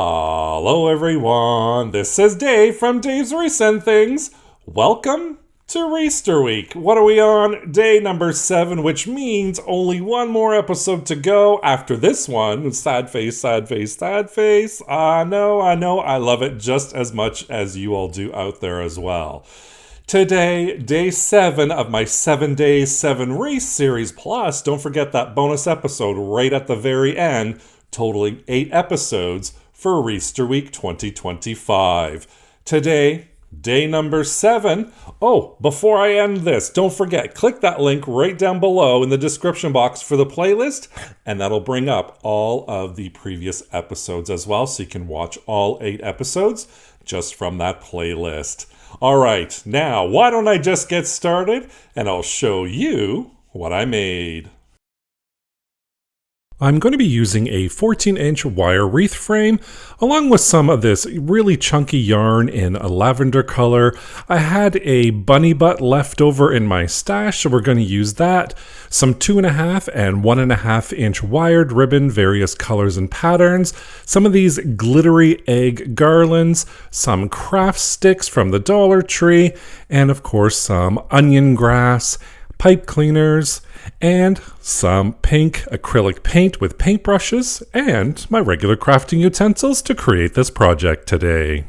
Hello everyone, this is Dave from Dave's Recent Things. Welcome to Wreathster Week. What are we on? Day number 7, which means only one more episode to go after this one. Sad face, sad face, sad face. I know, I love it just as much as you all do out there as well. Today, day 7 of my 7 Days, 7 Wreaths series, plus don't forget that bonus episode right at the very end, totaling 8 episodes for Wreathster Week 2025. Today, day number 7. Oh, before I end this, don't forget, click that link right down below in the description box for the playlist, and that'll bring up all of the previous episodes as well, so you can watch all 8 episodes just from that playlist. All right, now, why don't I just get started, and I'll show you what I made. I'm going to be using a 14-inch wire wreath frame, along with some of this really chunky yarn in a lavender color. I had a bunny butt left over in my stash, so we're going to use that. Some 2.5 and 1.5 inch wired ribbon, various colors and patterns. Some of these glittery egg garlands, some craft sticks from the Dollar Tree, and of course some onion grass, pipe cleaners, and some pink acrylic paint with paintbrushes, and my regular crafting utensils to create this project today.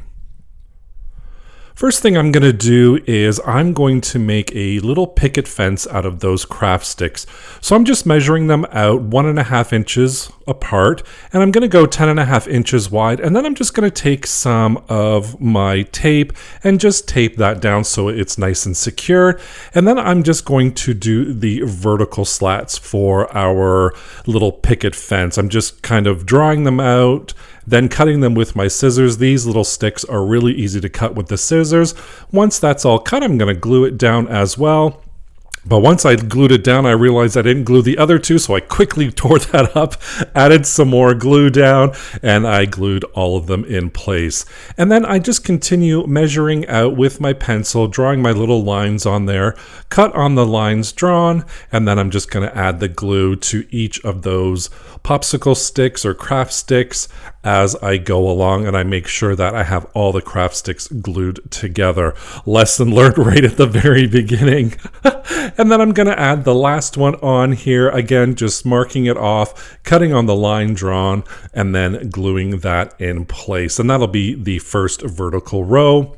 First thing I'm going to do is I'm going to make a little picket fence out of those craft sticks. So I'm just measuring them out 1.5 inches apart, and I'm going to go 10.5 inches wide, and then I'm just going to take some of my tape and just tape that down so it's nice and secure. And then I'm just going to do the vertical slats for our little picket fence. I'm just kind of drawing them out, then cutting them with my scissors. These little sticks are really easy to cut with the scissors. Once that's all cut, I'm going to glue it down as well. But once I glued it down, I realized I didn't glue the other two, so I quickly tore that up, added some more glue down, and I glued all of them in place. And then I just continue measuring out with my pencil, drawing my little lines on there, cut on the lines drawn, and then I'm just going to add the glue to each of those popsicle sticks or craft sticks as I go along, and I make sure that I have all the craft sticks glued together. Lesson learned right at the very beginning. And then I'm going to add the last one on here, again just marking it off, cutting on the line drawn, and then gluing that in place. And that'll be the first vertical row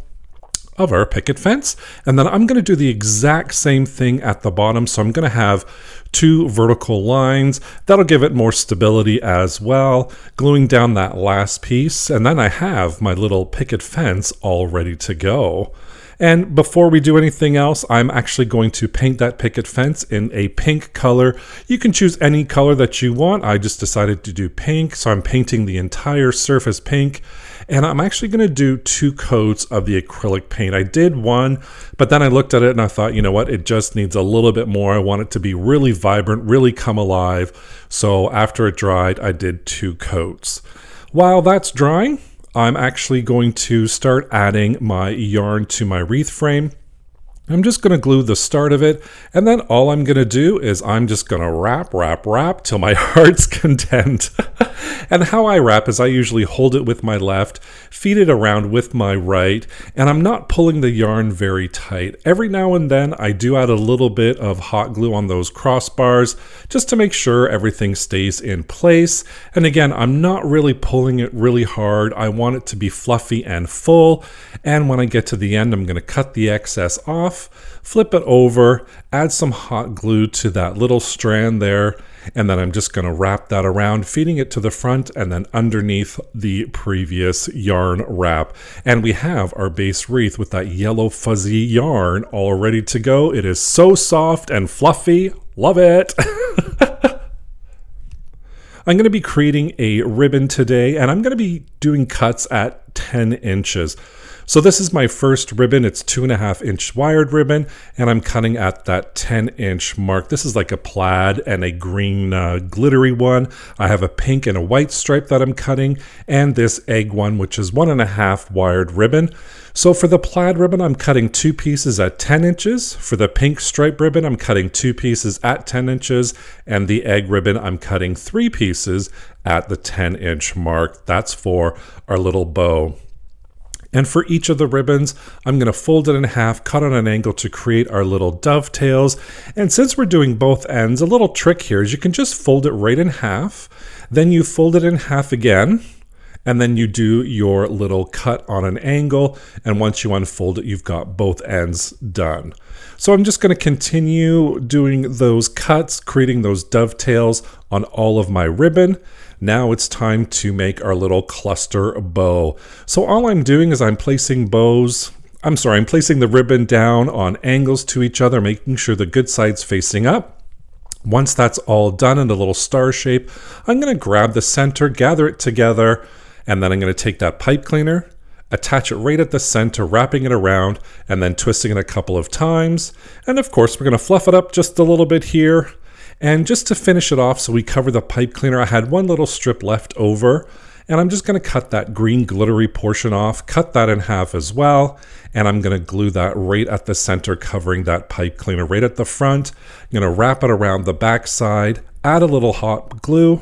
of our picket fence. And then I'm going to do the exact same thing at the bottom. So I'm going to have 2 vertical lines. That'll give it more stability as well, gluing down that last piece. And then I have my little picket fence all ready to go. And before we do anything else, I'm actually going to paint that picket fence in a pink color. You can choose any color that you want. I just decided to do pink, so I'm painting the entire surface pink. And I'm actually going to do 2 coats of the acrylic paint. I did one, but then I looked at it and I thought, you know what, it just needs a little bit more. I want it to be really vibrant, really come alive. So after it dried, I did 2 coats. While that's drying, I'm actually going to start adding my yarn to my wreath frame. I'm just going to glue the start of it, and then all I'm going to do is I'm just going to wrap till my heart's content. And how I wrap is I usually hold it with my left, feed it around with my right, and I'm not pulling the yarn very tight. Every now and then I do add a little bit of hot glue on those crossbars just to make sure everything stays in place. And again, I'm not really pulling it really hard. I want it to be fluffy and full. And when I get to the end, I'm going to cut the excess off, flip it over, add some hot glue to that little strand there, and then I'm just going to wrap that around, feeding it to the front and then underneath the previous yarn wrap. And we have our base wreath with that yellow fuzzy yarn all ready to go. It is so soft and fluffy. Love it. I'm going to be creating a ribbon today, and I'm going to be doing cuts at 10 inches. So this is my first ribbon. It's 2.5-inch wired ribbon, and I'm cutting at that 10-inch mark. This is like a plaid and a green glittery one. I have a pink and a white stripe that I'm cutting, and this egg one, which is 1.5 wired ribbon. So for the plaid ribbon, I'm cutting 2 pieces at 10 inches. For the pink stripe ribbon, I'm cutting 2 pieces at 10 inches. And the egg ribbon, I'm cutting 3 pieces at the 10-inch mark. That's for our little bow. And for each of the ribbons, I'm going to fold it in half, cut on an angle to create our little dovetails. And since we're doing both ends, a little trick here is you can just fold it right in half. Then you fold it in half again. And then you do your little cut on an angle, and once you unfold it, you've got both ends done. So I'm just going to continue doing those cuts, creating those dovetails on all of my ribbon. Now it's time to make our little cluster bow. So all I'm doing is I'm placing the ribbon down on angles to each other, making sure the good side's facing up. Once that's all done in a little star shape, I'm going to grab the center, gather it together, and then I'm going to take that pipe cleaner, attach it right at the center, wrapping it around, and then twisting it a couple of times. And of course, we're going to fluff it up just a little bit here. And just to finish it off, so we cover the pipe cleaner, I had one little strip left over, and I'm just going to cut that green glittery portion off, cut that in half as well, and I'm going to glue that right at the center, covering that pipe cleaner right at the front. I'm going to wrap it around the back side, add a little hot glue,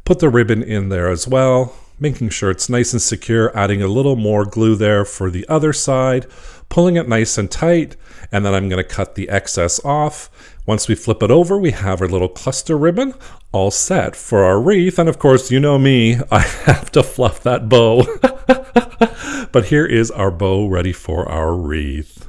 put the ribbon in there as well, making sure it's nice and secure, adding a little more glue there for the other side, pulling it nice and tight, and then I'm going to cut the excess off. Once we flip it over, we have our little cluster ribbon all set for our wreath. And of course, you know me, I have to fluff that bow. But here is our bow ready for our wreath.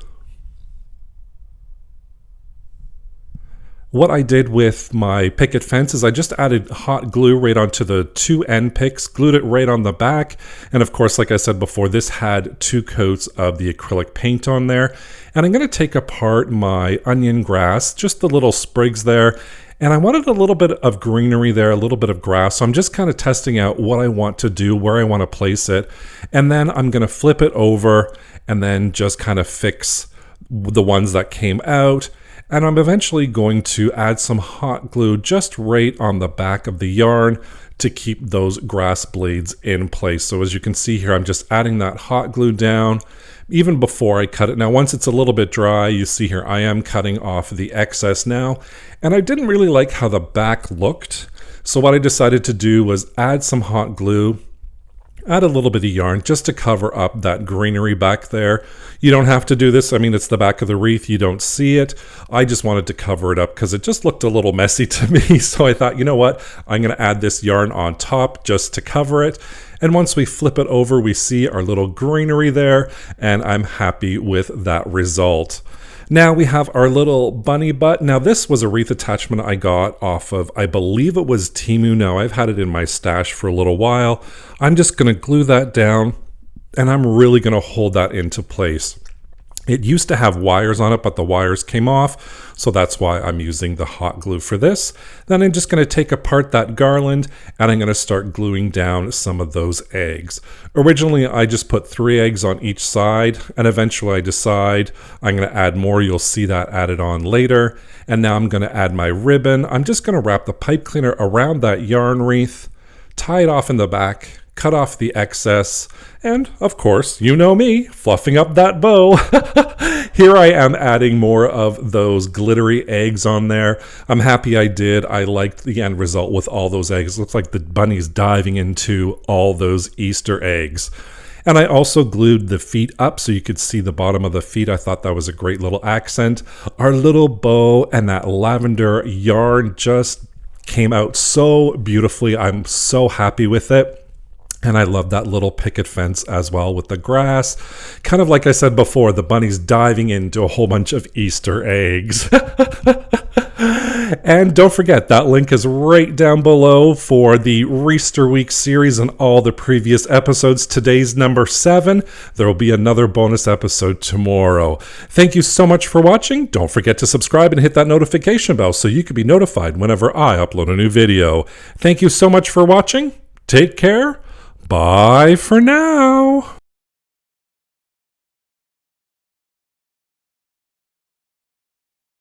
What I did with my picket fence is I just added hot glue right onto the 2 end picks, glued it right on the back. And of course, like I said before, this had 2 coats of the acrylic paint on there. And I'm going to take apart my onion grass, just the little sprigs there. And I wanted a little bit of greenery there, a little bit of grass. So I'm just kind of testing out what I want to do, where I want to place it. And then I'm going to flip it over and then just kind of fix the ones that came out. And I'm eventually going to add some hot glue just right on the back of the yarn to keep those grass blades in place. So as you can see here, I'm just adding that hot glue down even before I cut it. Now, once it's a little bit dry, you see here, I am cutting off the excess now. And I didn't really like how the back looked. So what I decided to do was add some hot glue, add a little bit of yarn just to cover up that greenery back there. You don't have to do this. I mean, it's the back of the wreath. You don't see it. I just wanted to cover it up because it just looked a little messy to me. So I thought, you know what? I'm going to add this yarn on top just to cover it. And once we flip it over, we see our little greenery there, and I'm happy with that result. Now we have our little bunny butt. Now this was a wreath attachment I got off of, I believe it was Temu. Now I've had it in my stash for a little while. I'm just going to glue that down, and I'm really going to hold that into place. It used to have wires on it, but the wires came off, so that's why I'm using the hot glue for this. Then I'm just going to take apart that garland, and I'm going to start gluing down some of those eggs. Originally, I just put 3 eggs on each side, and eventually I decide I'm going to add more. You'll see that added on later. And now I'm going to add my ribbon. I'm just going to wrap the pipe cleaner around that yarn wreath, tie it off in the back, cut off the excess, and of course, you know me, fluffing up that bow. Here I am adding more of those glittery eggs on there. I'm happy I did. I liked the end result with all those eggs. It looks like the bunny's diving into all those Easter eggs. And I also glued the feet up so you could see the bottom of the feet. I thought that was a great little accent. Our little bow and that lavender yarn just came out so beautifully. I'm so happy with it. And I love that little picket fence as well with the grass. Kind of like I said before, the bunny's diving into a whole bunch of Easter eggs. And don't forget, that link is right down below for the Wreathster Week series and all the previous episodes. Today's number 7. There will be another bonus episode tomorrow. Thank you so much for watching. Don't forget to subscribe and hit that notification bell so you can be notified whenever I upload a new video. Thank you so much for watching. Take care. Bye for now.